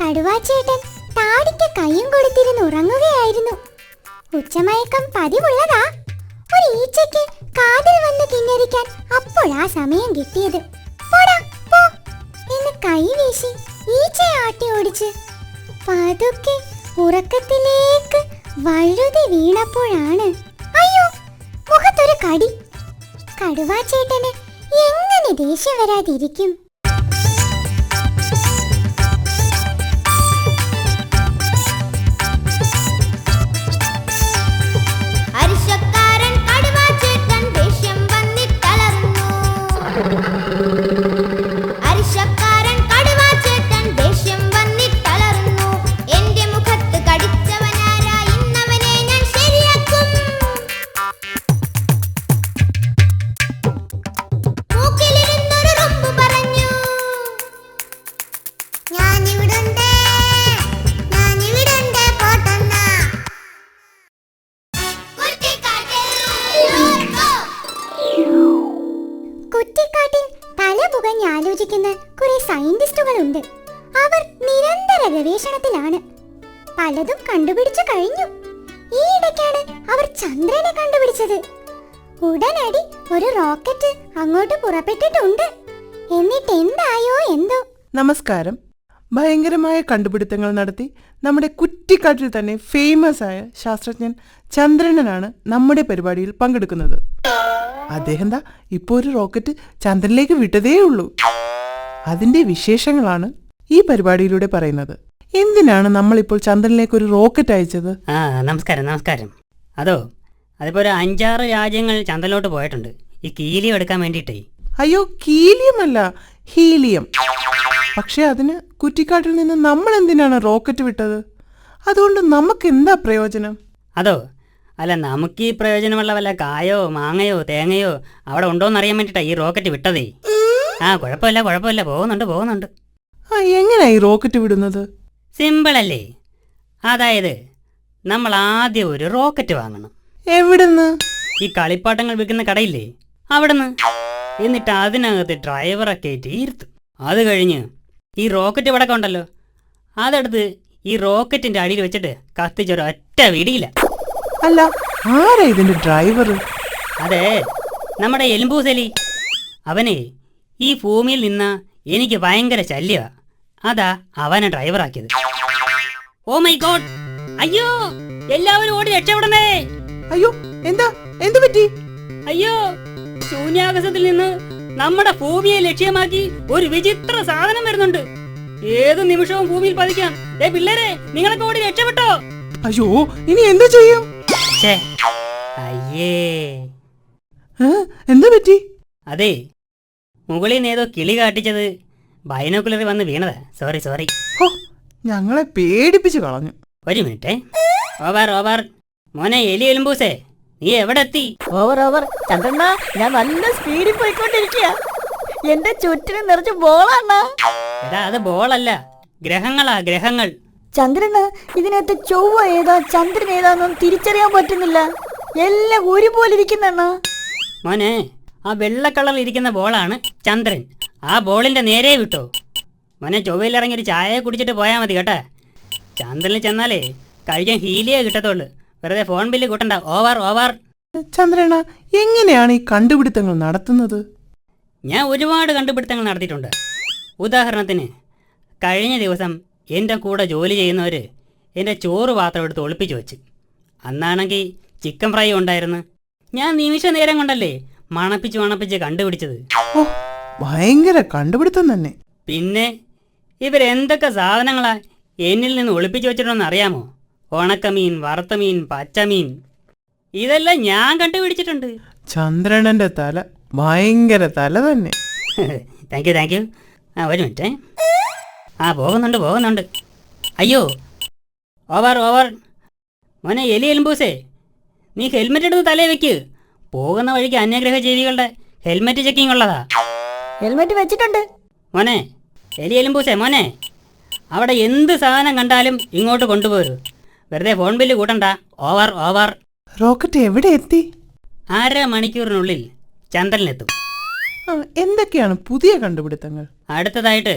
കടുവാച്ചേട്ടൻ താടിക്ക് കയ്യും കൊടുത്തിരുന്ന് ഉറങ്ങുകയായിരുന്നു. ഉച്ചമയക്കം പതിവുള്ളതാ. ഒരു ഈച്ചയ്ക്ക് കാതിൽ വന്ന് കിന്നരിക്കാൻ അപ്പോഴാ സമയം കിട്ടിയത്. പോടാ പോ എന്ന് കൈ വീശി ഈച്ചയെ ആട്ടി ഓടിച്ച് പതുക്കെ ഉറക്കത്തിലേക്ക് വഴുതി വീണപ്പോഴാണ് അയ്യോ മുഖത്തൊരു കടി. കടുവാച്ചേട്ടന് എങ്ങനെ ദേഷ്യം വരാതിരിക്കും? കുറ്റിക്കാട്ടിൽ തലപുകഞ്ഞ് ആലോചിക്കുന്ന കുറെ സയന്റിസ്റ്റുകളുണ്ട്. അവർ നിരന്തര ഗവേഷണത്തിലാണ്. പലതും കണ്ടുപിടിച്ചു കഴിഞ്ഞു. ഈയിടയ്ക്കാണ് അവർ ചന്ദ്രനെ കണ്ടുപിടിച്ചത്. ഉടനടി ഒരു റോക്കറ്റ് അങ്ങോട്ട് പുറപ്പെട്ടിട്ടുണ്ട്. എന്നിട്ട് എന്തായോ എന്തോ. നമസ്കാരം. ഭയങ്കരമായ കണ്ടുപിടുത്തങ്ങൾ നടത്തി നമ്മുടെ കുറ്റിക്കാട്ടിൽ തന്നെ ഫേമസ് ആയ ശാസ്ത്രജ്ഞൻ ചന്ദ്രനാണ് നമ്മുടെ പരിപാടിയിൽ പങ്കെടുക്കുന്നത്. അദ്ദേഹം ഇപ്പോൾ ഒരു റോക്കറ്റ് ചന്ദ്രനിലേക്ക് വിട്ടതേ ഉള്ളൂ. അതിന്റെ വിശേഷങ്ങളാണ് ഈ പരിപാടിയിലൂടെ പറയുന്നത്. എന്തിനാണ് നമ്മളിപ്പോൾ ചന്ദ്രനിലേക്ക് ഒരു റോക്കറ്റ് അയച്ചത്? നമസ്കാരം. അതിപ്പോ ഒരു 5-6 രാജ്യങ്ങൾ ചന്ദ്രനിലോട്ട് പോയിട്ടുണ്ട് ഈ ഹീലിയം എടുക്കാൻ വേണ്ടിയിട്ടേ. അയ്യോ, ഹീലിയം അല്ല, ഹീലിയം. പക്ഷെ അതിന് കുറ്റിക്കാട്ടിൽ നിന്ന് നമ്മൾ എന്തിനാണ് റോക്കറ്റ് വിട്ടത്? അതുകൊണ്ട് നമുക്ക് എന്താ പ്രയോജനം? അല്ല, നമുക്ക് ഈ പ്രയോജനമുള്ള വല്ല കായോ മാങ്ങയോ തേങ്ങയോ അവിടെ ഉണ്ടോയെന്നറിയാൻ വേണ്ടിയിട്ടാണ് ഈ റോക്കറ്റ് വിട്ടതേ. കുഴപ്പമില്ല, പോകുന്നുണ്ട്. എങ്ങനെയാ ഈ റോക്കറ്റ് വിടുന്നത്? സിമ്പിളല്ലേ. അതായത് നമ്മൾ ആദ്യം ഒരു റോക്കറ്റ് വാങ്ങണം. എവിടുന്ന്? ഈ കളിപ്പാട്ടങ്ങൾ വിൽക്കുന്ന കടയില്ലേ, അവിടുന്ന്. എന്നിട്ട് അതിനകത്ത് ഡ്രൈവറെ കയറ്റി ഇരുത്തും. അത് കഴിഞ്ഞ് ഈ റോക്കറ്റ് ഇവിടെ ഉണ്ടല്ലോ, അതെടുത്ത് ഈ റോക്കറ്റിന്റെ അടിയിൽ വെച്ചിട്ട് കത്തിച്ചൊരു ഒറ്റ വിടിയില്ല. അല്ല, ആരാ ഇതിന്റെ ഡ്രൈവർ? അതെ, നമ്മുടെ എലുമ്പൂസലി. അവനെ ഈ ഭൂമിയിൽ നിന്ന് എനിക്ക് ഭയങ്കര ശല്യമാ. അതാ അവനെ ഡ്രൈവറാക്കിയത്. Oh my God! അയ്യോ, എല്ലാവരും ഓടി രക്ഷപ്പെടണേ! അയ്യോ, എന്ത് പറ്റി? അയ്യോ, ശൂന്യാകാശത്തിൽ നിന്ന് നമ്മുടെ ഭൂമിയെ ലക്ഷ്യമാക്കി ഒരു വിചിത്ര സാധനം വരുന്നുണ്ട്. ഏത് നിമിഷവും ഭൂമിയിൽ പതിക്കാം. പിള്ളേരെ, നിങ്ങളൊക്കെ ഓടി രക്ഷപ്പെട്ടോ. അയ്യോ, ഇനി എന്താ ചെയ്യും? അയ്യേ, എന്താ പറ്റി? അതെ, മുകളിൽ നിന്ന് ഏതോ കിളി കാട്ടിച്ചത് ബൈനോക്കുലറിൽ വന്ന് വീണതാ. സോറി. ഞങ്ങളെ പേടിപ്പിച്ചു കളഞ്ഞു. ഒരു മിനിറ്റ്. ഓവർ. മോനെ എലി എലുമ്പൂസേ, നീ എവിടെ എത്തി? ഓവർ ചന്ദ്രണ്ണ, ഞാൻ നല്ല സ്പീഡിൽ പോയിക്കൊണ്ടിരിക്കുക. എന്റെ ചുറ്റിനും നിറച്ച് ബോളാണ്. എടാ, അത് ബോളല്ല, ഗ്രഹങ്ങളാ, ഗ്രഹങ്ങൾ. ചന്ദ്രന് ഇതിനകത്ത് ചൊവ്വ ഏതാ ചന്ദ്രൻ ഏതാന്നും തിരിച്ചറിയാൻ പറ്റുന്നില്ല. എല്ലാം ഒരുപോലെ ഇരിക്കുന്നെണ്ണ. മോനെ, ആ വെള്ള കളറിൽ ഇരിക്കുന്ന ബോളാണ് ചന്ദ്രൻ. ആ ബോളിന്റെ നേരെ വിട്ടോ. മോനെ, ചൊവ്വയിലിറങ്ങി ഒരു ചായ കുടിച്ചിട്ട് പോയാൽ മതി കേട്ടാ. ചന്ദ്രനിൽ ചെന്നാലേ കഴിക്കാൻ ഹീലിയേ കിട്ടത്തുള്ളൂ. വെറുതെ ഫോൺ ബില്ല് കൂട്ടണ്ട. ഓവർ. ചന്ദ്രന, എങ്ങനെയാണ് ഈ കണ്ടുപിടുത്തങ്ങൾ നടത്തുന്നത്? ഞാൻ ഒരുപാട് കണ്ടുപിടുത്തങ്ങൾ നടത്തിയിട്ടുണ്ട്. ഉദാഹരണത്തിന്, കഴിഞ്ഞ ദിവസം എൻ്റെ കൂടെ ജോലി ചെയ്യുന്നവർ എൻ്റെ ചോറ് പാത്രം എടുത്ത് ഒളിപ്പിച്ചു വെച്ച്. അന്നാണെങ്കിൽ ചിക്കൻ ഫ്രൈ ഉണ്ടായിരുന്നു. ഞാൻ നിമിഷ നേരം കൊണ്ടല്ലേ മണപ്പിച്ച് കണ്ടുപിടിച്ചത്. ഓ, ഭയങ്കര കണ്ടുപിടുത്തം തന്നെ. പിന്നെ ഇവരെന്തൊക്കെ സാധനങ്ങളാ എന്നിൽ നിന്ന് ഒളിപ്പിച്ചു വെച്ചിട്ടുണ്ടെന്ന് അറിയാമോ? ഉണക്കമീൻ, വറുത്തമീൻ, പച്ചമീൻ, ഇതെല്ലാം ഞാൻ കണ്ടുപിടിച്ചിട്ടുണ്ട്. ചന്ദ്രനന്റെ തല ഭയങ്കര തല തന്നെ. Thank you. ഒരു മിനിറ്റ്. പോകുന്നുണ്ട്. അയ്യോ, ഓവർ. മോനെ എലി എലുമ്പൂസേ, നീ ഹെൽമെറ്റ് എടുത്ത് തലേ വെക്ക്. പോകുന്ന വഴിക്ക് അന്യഗ്രഹ ജീവികളുടെ ഹെൽമെറ്റ് ചെക്കിംഗ് ഉള്ളതാ. ഹെൽമെറ്റ് വെച്ചിട്ടുണ്ട്. മോനെ എലി എലുമ്പൂസേ, മോനെ, അവിടെ എന്ത് സാധനം കണ്ടാലും ഇങ്ങോട്ട് കൊണ്ടുപോരൂ. വെറുതെ ഫോൺ ബില്ല് കൂട്ടണ്ട. ഓവർ. റോക്കറ്റ് എവിടെ എത്തി? 1/2 മണിക്കൂറിനുള്ളിൽ ചന്ദ്രനിലെത്തും. എന്തൊക്കെയാണ് പുതിയ കണ്ടുപിടുത്തങ്ങൾ? അടുത്തതായിട്ട്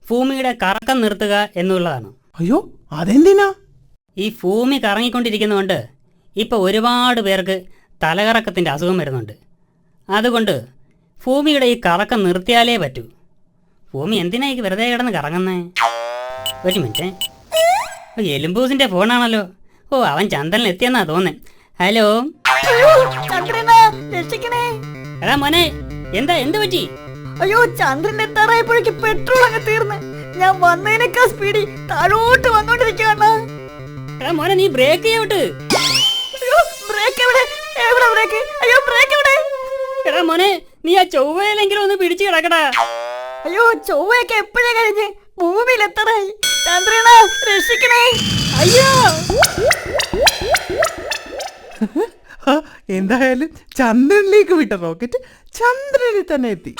ഭൂമിയുടെ കറക്കം നിർത്തുക എന്നുള്ളതാണ്. അയ്യോ, അതെന്തിനാ? ഈ ഭൂമി കറങ്ങിക്കൊണ്ടിരിക്കുന്നതുകൊണ്ട് ഇപ്പോൾ ഒരുപാട് പേർക്ക് തലകറക്കത്തിൻ്റെ അസുഖം വരുന്നുണ്ട്. അതുകൊണ്ട് ഭൂമിയുടെ ഈ കറക്കം നിർത്തിയാലേ പറ്റൂ. ഭൂമി എന്തിനാ ഈ വെറുതെ കിടന്ന് കറങ്ങുന്നേ? ഒരു മിനിറ്റ്. എലുമ്പൂസിൻ്റെ ഫോണാണല്ലോ. അവൻ ചന്ദ്രനിൽ എത്തിയെന്നാ തോന്നേ. ഹലോ ചന്ദ്രനാ, രക്ഷിക്കണേ. എടാ മോനെ, എന്ത് പറ്റി? അയ്യോ, ചന്ദ്രൻ എത്താറായപ്പോഴേക്ക് പെട്രോൾ അങ്ങ് തീർന്ന്. ഞാൻ വന്നതിനേക്കാൾ സ്പീഡിൽ താഴോട്ട് വന്നോണ്ടിരിക്കുകയാണ്. എടാ മോനെ, നീ ബ്രേക്ക് ചെയ്യോട്ട്. ബ്രേക്ക് എവിടെ? ബ്രേക്ക്? അയ്യോ, ബ്രേക്ക് എവിടെ? എടാ മോനെ, നീ ആ ചൊവ്വയിലെങ്കിലും ഒന്ന് പിടിച്ചു കിടക്കടാ. അയ്യോ, ചൊവ്വയൊക്കെ എപ്പോഴേ കഴിഞ്ഞ് ഭൂമിയിൽ എത്തറായി. ചന്ദ്രന, രക്ഷിക്കണേ. അയ്യോ, എന്തായാലും ചന്ദ്രനിലേക്ക് വിട്ട റോക്കറ്റ് ചന്ദ്രനിൽ തന്നെ എത്തി.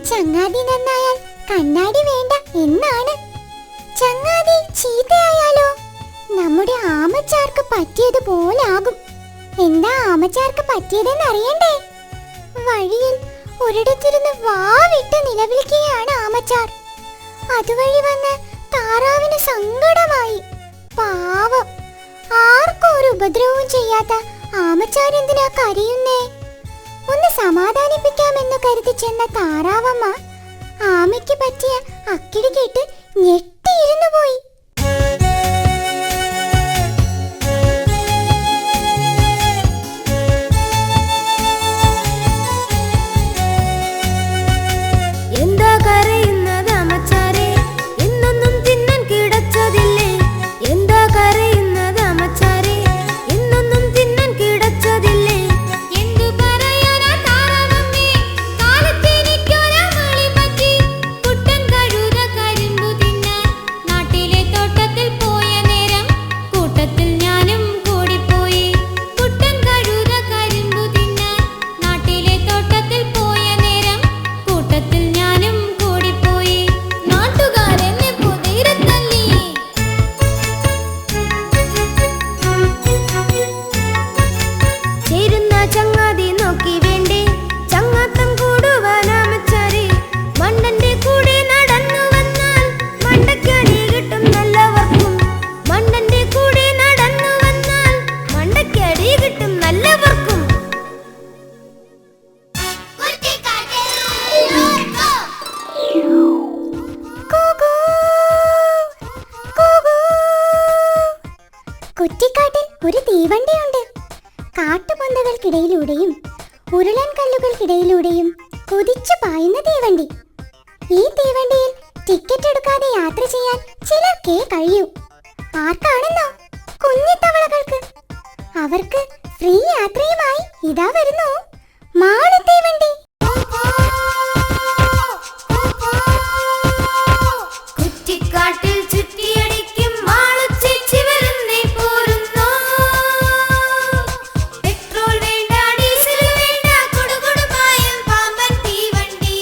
ചങ്ങാതി നന്നായാൽ കണ്ണാടി വേണ്ട എന്നാണ്. ചങ്ങാതി ചീത്തയായാലോ നമ്മുടെ ആമച്ചാർക്ക് പറ്റിയതുപോലാകും. എന്താ ആമച്ചാർക്ക് പറ്റിയതെന്ന് അറിയണ്ടേ? വഴിയിൽ ഒരിടത്തിരുന്ന് വാവിട്ട് നിലവിളിക്കുകയാണ് ആമച്ചാർ. അതുവഴി വന്ന് താറാവിന് സങ്കടമായി. പാവം, ആർക്കും ഒരു ഉപദ്രവവും ചെയ്യാത്ത ആമച്ചാർ എന്തിനാ കരയുന്നേ? ഒന്ന് സമാധാനിപ്പിക്കാമെന്ന് കരുതി ചെന്ന താറാവമ്മ ആമയ്ക്ക് പറ്റിയ അക്കിടി കേട്ട് ഞെട്ടിയിരുന്നു പോയി. എന്താ കരയുന്നത് അമ്മച്ചാരെ? എന്നൊന്നും തിന്നാൻ കിടച്ചതില്ലേ? എന്താ കരയുന്നത് അമ്മച്ചാരെ? എന്നൊന്നും തിന്നാൻ കിടച്ചതില്ലേ? എന്തു പറയാനാ താറാവമ്മേ? കാലത്തെനിക്കൊരാ മളി പറ്റി. കുട്ടൻ കഴുത കരിമ്പു തിന്നാൻ നാട്ടിലെ കുറ്റിക്കാട്ടിൽ ഒരു തീവണ്ടിയുണ്ട്. കാട്ടുപൊന്തകൾക്കിടയിലൂടെയും ഉരുളൻ കല്ലുകൾക്കിടയിലൂടെയും കുതിച്ചു പായുന്ന തീവണ്ടി. ഈ തീവണ്ടിയിൽ ടിക്കറ്റ് എടുക്കാതെ യാത്ര ചെയ്യാൻ ചിലർക്കേ കഴിയൂ. ആർക്കാണെന്നോ? കുഞ്ഞിത്തവളകൾക്ക്. അവർക്ക് ഫ്രീ യാത്രയുമായി ഇതാ വരുന്നു മാളു തീവണ്ടി. കുറ്റിക്കാട്ടിൽ ചുറ്റിയടിക്കും മാളുച്ചേച്ചി വരുന്നേ പോരുന്നു. പെട്രോൾ വേണ്ട, ഡീസൽ വേണ്ട, കുടുകുടുപായും പാമ്പൻ തീവണ്ടി.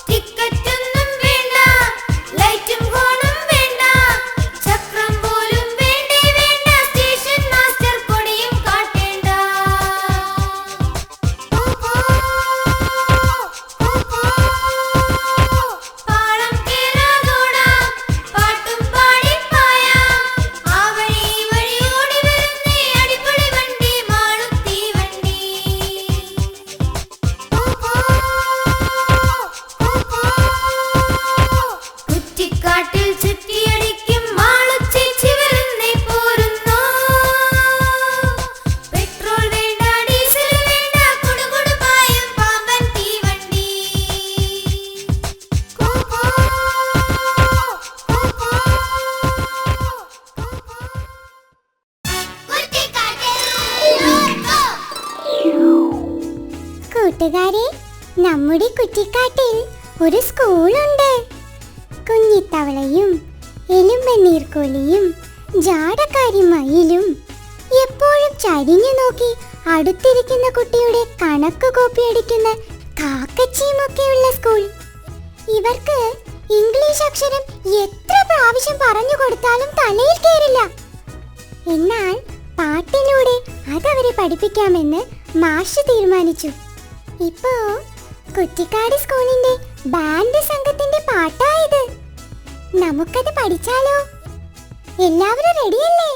ടിക്കറ്റൊന്നും വേണ്ട, ലൈറ്റും ഹോണും വേണ്ട, ചക്രം പോലും വേണ്ടേ വേണ്ട, സ്റ്റേഷൻ മാസ്റ്റർ കൊടിയും കാട്ടേണ്ട. പാളം കേറാതോടാം, പാട്ടും പാടിപ്പായാം, ആ വഴി ഈ വഴി ഓടി വരുന്നേ അടിപൊളി വണ്ടി മാളുത്തി വണ്ടി. കുറ്റിക്കാട്ടിൽ ചുറ്റിയടിക്കും മാളുച്ചേച്ചി വരുന്നേ പോരുന്നു. പെട്രോൾ വേണ്ട, ഡീസൽ വേണ്ട, കുടുകുടുപായും പാമ്പൻ തീവണ്ടി. കൂട്ടുകാരെ, നമ്മുടെ കുറ്റിക്കാട്ടിൽ ഒരു സ്കൂളുണ്ട്. കുഞ്ഞിത്തവളയും എലുമ്പനീർക്കോലിയും ജാടക്കാരി മയിലും എപ്പോഴും ചരിഞ്ഞു നോക്കി അടുത്തിരിക്കുന്ന കുട്ടിയുടെ കണക്ക് കോപ്പിയടിക്കുന്ന കാക്കച്ചിയുമൊക്കെയുള്ള സ്കൂൾ. ഇവർക്ക് ഇംഗ്ലീഷ് അക്ഷരം എത്ര പ്രാവശ്യം പറഞ്ഞു കൊടുത്താലും തലയിൽ കയറില്ല. എന്നാൽ പാട്ടിലൂടെ അതവരെ പഠിപ്പിക്കാമെന്ന് മാഷ് തീരുമാനിച്ചു. ഇപ്പോ കുറ്റിക്കാട് സ്കൂളിന്റെ ബാൻഡ് സംഘത്തിന്റെ പാട്ടായത്. നമുക്കത് പഠിച്ചാലോ? എല്ലാവരും റെഡിയല്ലേ?